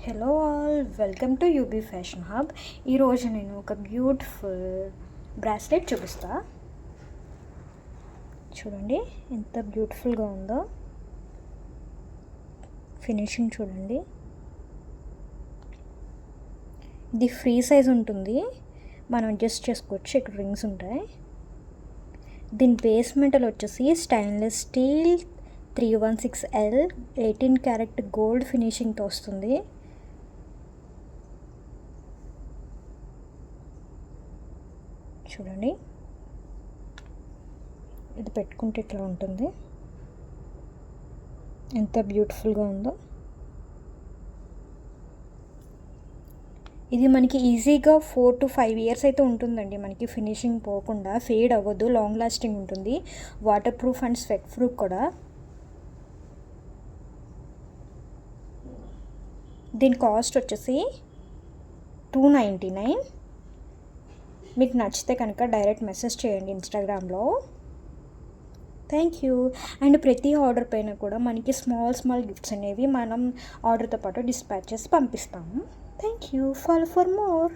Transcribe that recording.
Hello all, welcome to UB fashion hub. ఈరోజు నేను ఒక బ్యూటిఫుల్ బ్రాస్లెట్ చూపిస్తా. చూడండి ఎంత బ్యూటిఫుల్గా ఉందో. ఫినిషింగ్ చూడండి. ఇది ఫ్రీ సైజ్ ఉంటుంది, మనం అడ్జస్ట్ చేసుకోవచ్చు. ఇక్కడ రింగ్స్ ఉంటాయి. దీని బేస్ మెటల్ వచ్చేసి stainless steel 316L 18 carat gold ఫినిషింగ్తో వస్తుంది. చూడండి, ఇది పెట్టుకుంటే ఇట్లా ఉంటుంది. ఎంత బ్యూటిఫుల్గా ఉందో. ఇది మనకి ఈజీగా 4 to 5 years అయితే ఉంటుందండి. మనకి ఫినిషింగ్ పోకుండా, ఫేడ్ అవ్వదు, లాంగ్ లాస్టింగ్ ఉంటుంది, water proof and sweat proof కూడా. దీని కాస్ట్ వచ్చేసి $299. మీకు నచ్చితే కనుక డైరెక్ట్ మెసేజ్ చేయండి ఇన్స్టాగ్రామ్లో. Thank you. అండ్ ప్రతి ఆర్డర్ పైన కూడా మనకి స్మాల్ గిఫ్ట్స్ అనేవి మనం ఆర్డర్తో పాటు డిస్పాచ్ చేసి పంపిస్తాము. Thank you. Follow for more.